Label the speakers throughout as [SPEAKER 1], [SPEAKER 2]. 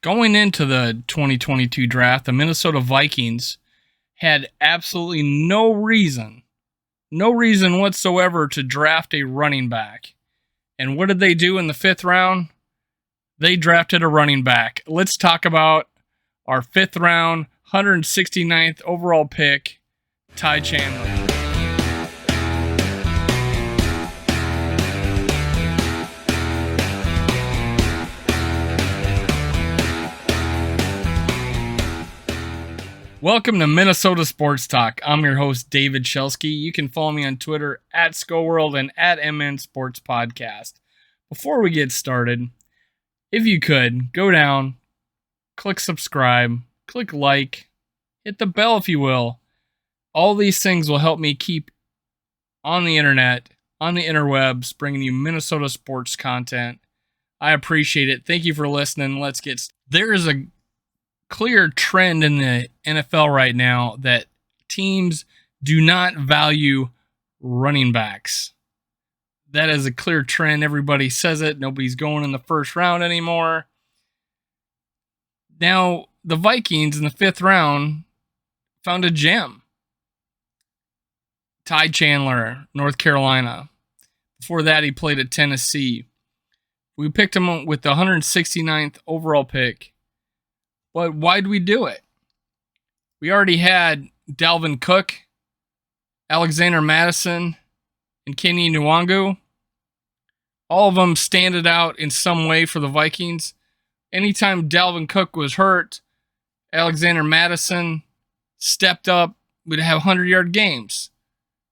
[SPEAKER 1] Going into the 2022 draft, the Minnesota Vikings had absolutely no reason whatsoever to draft a running back. And what did they do in the fifth round? They drafted a running back. Let's talk about our fifth round, 169th overall pick, Ty Chandler. Welcome to Minnesota Sports Talk. I'm your host, David Chelsky. You can follow me on Twitter at ScoWorld and at MN Sports Podcast. Before we get started, if you could, go down, click subscribe, click like, hit the bell if you will. All these things will help me keep on the internet, on the interwebs, bringing you Minnesota sports content. I appreciate it. Thank you for listening. Let's get started. There is a clear trend in the NFL right now that teams do not value running backs. That is a clear trend. Everybody says it. Nobody's going in the first round anymore. Now, the Vikings in the fifth round found a gem. Ty Chandler, North Carolina. Before that, he played at Tennessee. We picked him with the 169th overall pick. But why'd we do it? We already had Dalvin Cook, Alexander Mattison, and Kenny Nwangu. All of them standed out in some way for the Vikings. Anytime Dalvin Cook was hurt, Alexander Mattison stepped up, would have 100-yard games.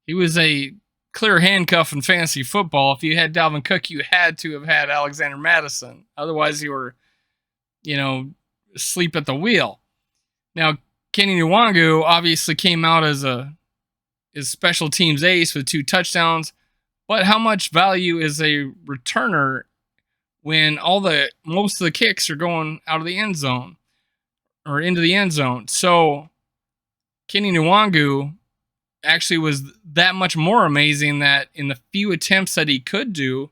[SPEAKER 1] He was a clear handcuff in fantasy football. If you had Dalvin Cook, you had to have had Alexander Mattison. Otherwise, you were, asleep at the wheel. Now, Kenny Nwangu obviously came out as special teams ace with 2 touchdowns, but how much value is a returner when most of the kicks are going out of the end zone or into the end zone? So Kenny Nwangu actually was that much more amazing that in the few attempts that he could do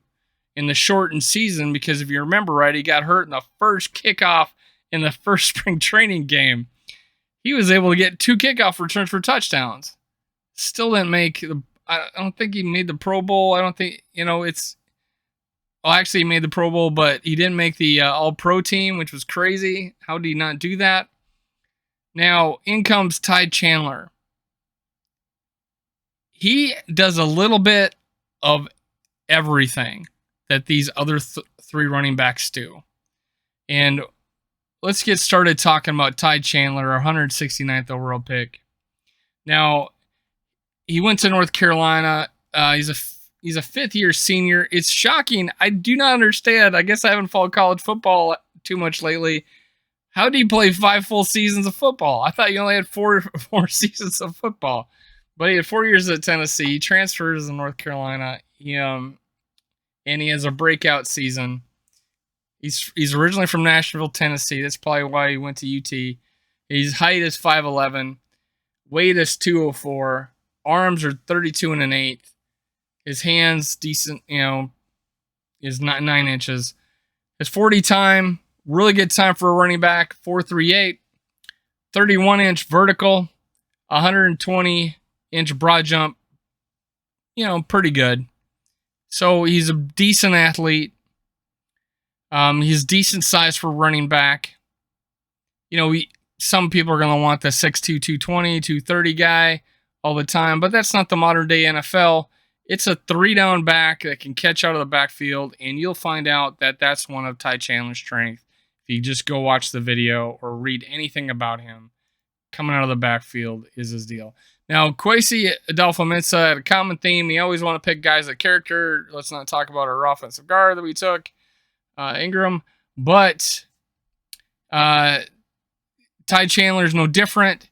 [SPEAKER 1] in the shortened season, because if you remember right, he got hurt in the first kickoff in the first spring training game. He was able to get 2 kickoff returns for touchdowns. Still didn't make I don't think he made the Pro Bowl. I don't think, actually he made the Pro Bowl, but he didn't make the All-Pro team, which was crazy. How did he not do that? Now, in comes Ty Chandler. He does a little bit of everything that these other 3 running backs do. And let's get started talking about Ty Chandler, our 169th overall pick. Now, he went to North Carolina. He's a fifth-year senior. It's shocking. I do not understand. I guess I haven't followed college football too much lately. How did he play 5 full seasons of football? I thought you only had four seasons of football. But he had 4 years at Tennessee. He transfers to North Carolina. And he has a breakout season. He's originally from Nashville, Tennessee. That's probably why he went to UT. His height is 5'11", weight is 204, arms are 32 and an eighth. His hands decent, is 9 inches. His 40 time, really good time for a running back, 4.38, 31-inch vertical, 120-inch broad jump. Pretty good. So he's a decent athlete. He's decent size for running back. Some people are going to want the 6'2", 220, 230 guy all the time, but that's not the modern day NFL. It's a 3-down back that can catch out of the backfield, and you'll find out that that's one of Ty Chandler's strengths. If you just go watch the video or read anything about him, coming out of the backfield is his deal. Now, Kwesi Adolfo-Mensah had a common theme. You always want to pick guys of character. Let's not talk about our offensive guard that we took. Ingram, but Ty Chandler is no different.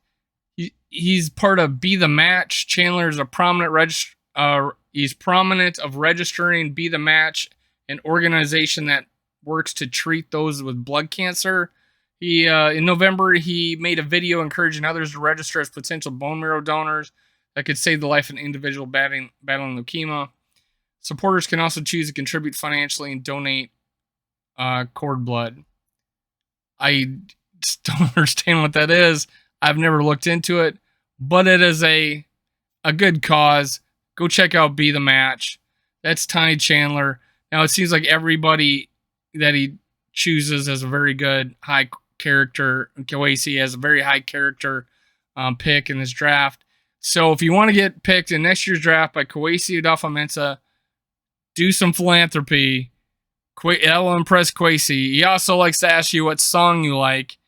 [SPEAKER 1] He's part of Be the Match. Chandler is a prominent he's prominent of registering Be the Match, an organization that works to treat those with blood cancer. He in November he made a video encouraging others to register as potential bone marrow donors that could save the life of an individual battling leukemia. Supporters can also choose to contribute financially and donate cord blood. I just don't understand what that is. I've never looked into it, but it is a good cause. Go check out Be the Match. That's Ty Chandler. Now, it seems like everybody that he chooses has a very good, high character. Kawasi has a very high character pick in this draft. So if you want to get picked in next year's draft by Kawasi Udofa-Mensah, do some philanthropy. That will impress Kwesi. He also likes to ask you what song you like,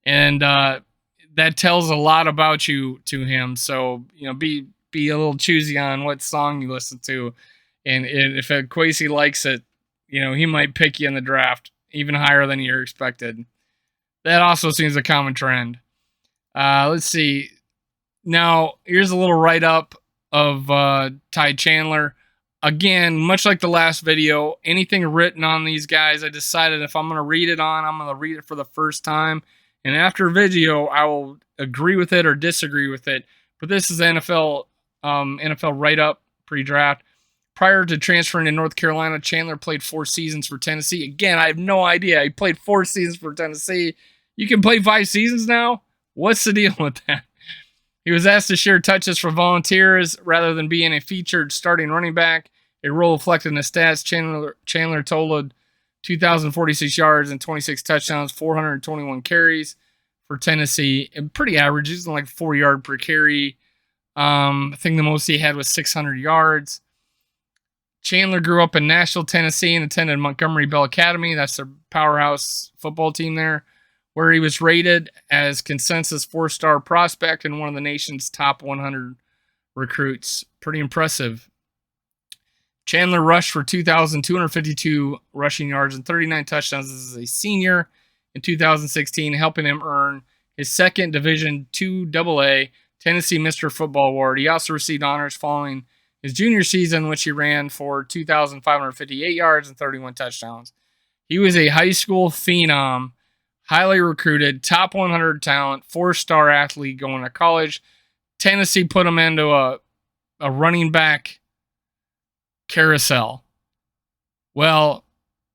[SPEAKER 1] and that tells a lot about you to him. So, be a little choosy on what song you listen to, and if Kwesi likes it, he might pick you in the draft even higher than you're expected. That also seems a common trend. Let's see. Now, here's a little write-up of Ty Chandler. Again, much like the last video, anything written on these guys, I decided if I'm going to read it I'm going to read it for the first time. And after a video, I will agree with it or disagree with it. But this is NFL write-up pre-draft. Prior to transferring to North Carolina, Chandler played 4 seasons for Tennessee. Again, I have no idea. He played 4 seasons for Tennessee. You can play 5 seasons now? What's the deal with that? He was asked to share touches for Volunteers rather than being a featured starting running back, a role reflected in the stats. Chandler totaled 2,046 yards and 26 touchdowns, 421 carries for Tennessee. And pretty average. He's like 4 yards per carry. I think the most he had was 600 yards. Chandler grew up in Nashville, Tennessee, and attended Montgomery Bell Academy. That's their powerhouse football team there, where he was rated as consensus 4-star prospect and one of the nation's top 100 recruits. Pretty impressive. Chandler rushed for 2,252 rushing yards and 39 touchdowns as a senior in 2016, helping him earn his second Division II AA Tennessee Mr. Football Award. He also received honors following his junior season, which he ran for 2,558 yards and 31 touchdowns. He was a high school phenom, highly recruited, top 100 talent, 4-star athlete going to college. Tennessee put him into a running back carousel. Well,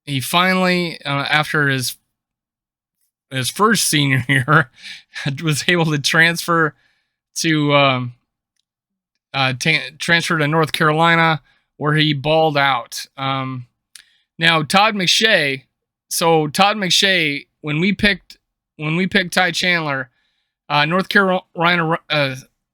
[SPEAKER 1] he finally, after his first senior year, was able to transfer to North Carolina, where he balled out. Now, Todd McShay. So Todd McShay, when we picked Ty Chandler, North Carolina,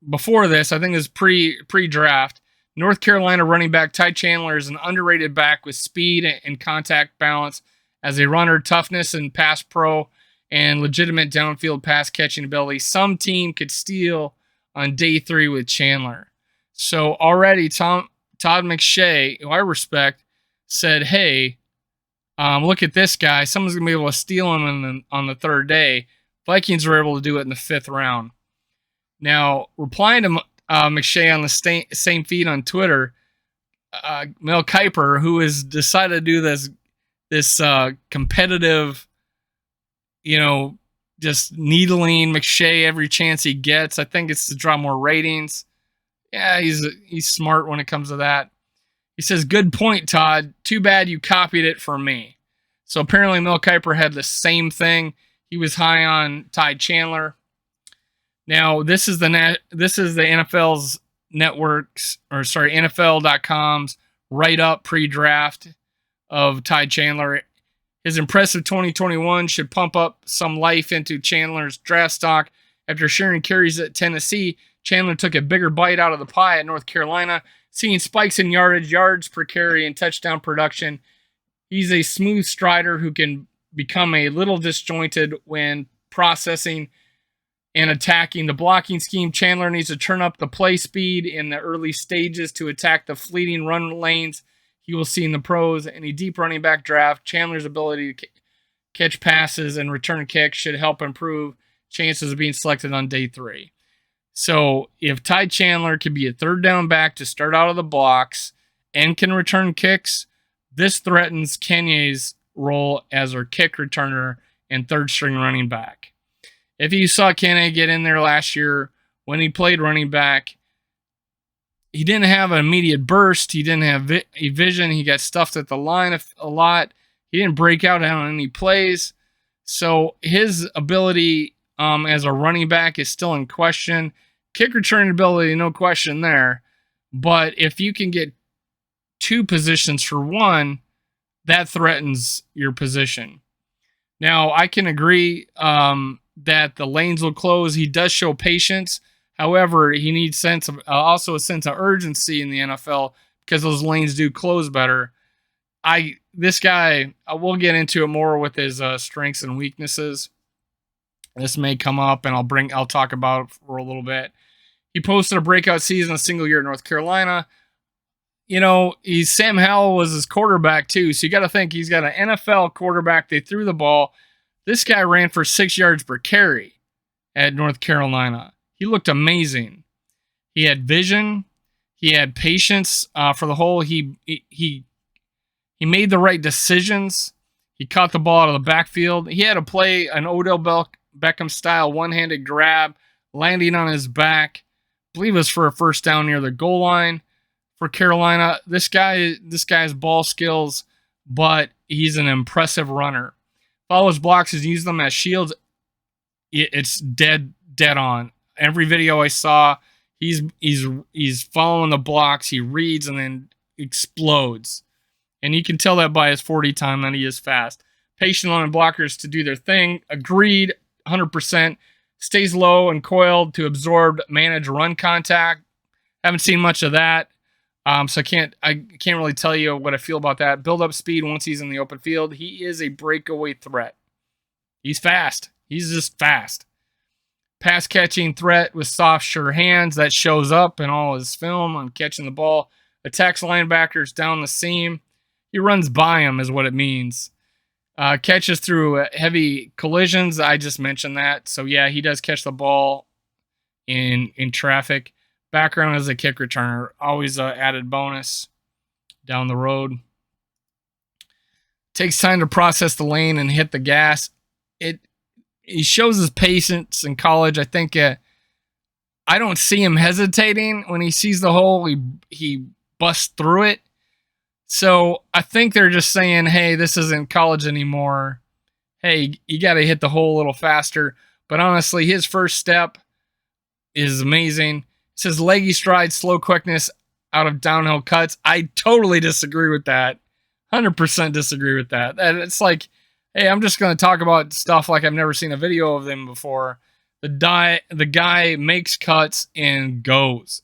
[SPEAKER 1] before this, I think it was pre-draft. North Carolina running back Ty Chandler is an underrated back with speed and contact balance as a runner, toughness and pass pro, and legitimate downfield pass catching ability. Some team could steal on day 3 with Chandler. So already Todd McShay, who I respect, said, hey, look at this guy. Someone's going to be able to steal him on the 3rd day. Vikings were able to do it in the 5th round. Now, replying to McShay on the same feed on Twitter, Mel Kiper, who has decided to do this competitive, just needling McShay every chance he gets. I think it's to draw more ratings. Yeah, he's smart when it comes to that. He says, good point, Todd. Too bad you copied it from me. So apparently Mel Kiper had the same thing. He was high on Ty Chandler. Now, this is the NFL's NFL.com's write-up pre-draft of Ty Chandler. His impressive 2021 should pump up some life into Chandler's draft stock. After sharing carries at Tennessee, Chandler took a bigger bite out of the pie at North Carolina, seeing spikes in yardage, yards per carry, and touchdown production. He's a smooth strider who can become a little disjointed when processing and attacking the blocking scheme. Chandler needs to turn up the play speed in the early stages to attack the fleeting run lanes he will see in the pros. In a deep running back draft, Chandler's ability to catch passes and return kicks should help improve chances of being selected on day 3. So if Ty Chandler can be a 3rd down back to start out of the blocks and can return kicks, this threatens Kenye's role as our kick returner and 3rd string running back. If you saw Kenye get in there last year when he played running back, he didn't have an immediate burst. He didn't have a vision. He got stuffed at the line a lot. He didn't break out on any plays. So his ability as a running back is still in question. Kick return ability, no question there. But if you can get two positions for one, that threatens your position. Now, I can agree that the lanes will close. He does show patience. However, he needs also a sense of urgency in the NFL because those lanes do close better. This guy, we'll get into it more with his strengths and weaknesses. This may come up, and I'll talk about it for a little bit. He posted a breakout season a single year at North Carolina. Sam Howell was his quarterback too, so you got to think he's got an NFL quarterback. They threw the ball. This guy ran for 6 yards per carry at North Carolina. He looked amazing. He had vision. He had patience for the whole. He made the right decisions. He caught the ball out of the backfield. He had to play an Odell Beckham style one-handed grab, landing on his back. I believe it was for a first down near the goal line for Carolina. This guy's ball skills, but he's an impressive runner. Follows blocks and uses them as shields. It's dead on. Every video I saw, he's following the blocks. He reads and then explodes. And you can tell that by his 40 time that he is fast. Patient on blockers to do their thing. Agreed, 100%. Stays low and coiled to absorb, manage run contact. Haven't seen much of that. So I can't really tell you what I feel about that. Build up speed once he's in the open field. He is a breakaway threat. He's fast. He's just fast. Pass catching threat with soft, sure hands. That shows up in all his film on catching the ball. Attacks linebackers down the seam. He runs by him is what it means. Catches through heavy collisions. I just mentioned that. So yeah, he does catch the ball in traffic. Background as a kick returner. Always an added bonus down the road. Takes time to process the lane and hit the gas. He shows his patience in college. I think I don't see him hesitating when he sees the hole. He busts through it. So I think they're just saying, hey, this isn't college anymore. Hey, you got to hit the hole a little faster. But honestly, his first step is amazing. It says leggy stride, slow quickness out of downhill cuts. I totally disagree with that. 100% disagree with that. It's like, hey, I'm just going to talk about stuff like I've never seen a video of them before. The guy makes cuts and goes.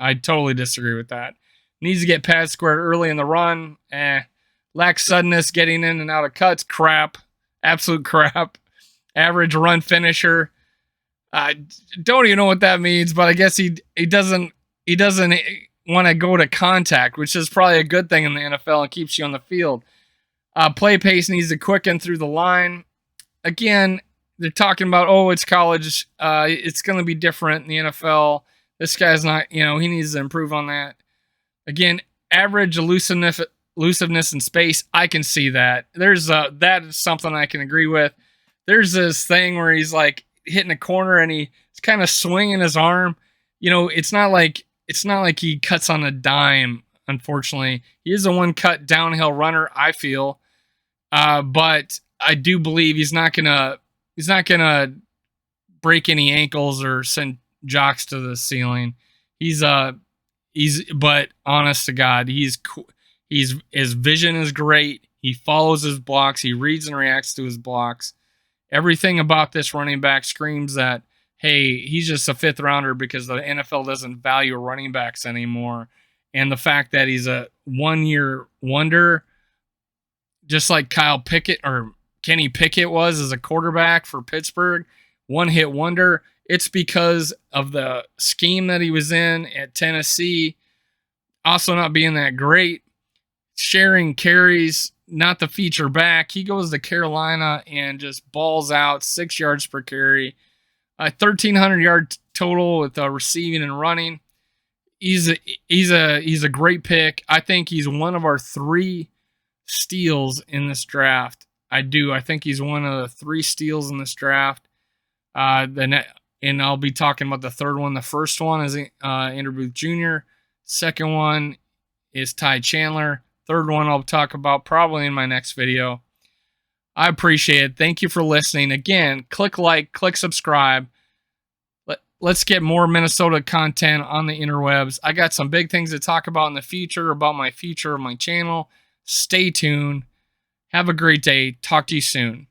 [SPEAKER 1] I totally disagree with that. Needs to get pad squared early in the run. Lacks suddenness getting in and out of cuts. Crap. Absolute crap. Average run finisher. Don't even know what that means, but I guess he doesn't want to go to contact, which is probably a good thing in the NFL and keeps you on the field. Play pace needs to quicken through the line. Again, they're talking about, it's college. It's going to be different in the NFL. This guy's not, he needs to improve on that. Again, average elusiveness in space. I can see that. That is something I can agree with. There's this thing where he's like hitting a corner and he's kind of swinging his arm. It's not like he cuts on a dime. Unfortunately, he is a one-cut downhill runner. I feel, but I do believe he's not gonna break any ankles or send jocks to the ceiling. But honest to God, his vision is great. He follows his blocks. He reads and reacts to his blocks. Everything about this running back screams that, hey, he's just a fifth rounder because the NFL doesn't value running backs anymore. And the fact that he's a 1-year wonder, just like Kyle Pickett or Kenny Pickett was as a quarterback for Pittsburgh, one-hit wonder. It's because of the scheme that he was in at Tennessee, also not being that great, sharing carries, not the feature back. He goes to Carolina and just balls out 6 yards per carry, 1,300 yard total with receiving and running. He's a great pick. I think he's one of our 3 steals in this draft. I think he's one of the 3 steals in this draft. And I'll be talking about the third one. The first one is Andrew Booth Jr. Second one is Ty Chandler. Third one I'll talk about probably in my next video. I appreciate it. Thank you for listening. Again, click like, click subscribe. Let's get more Minnesota content on the interwebs. I got some big things to talk about in the future, about my future of my channel. Stay tuned. Have a great day. Talk to you soon.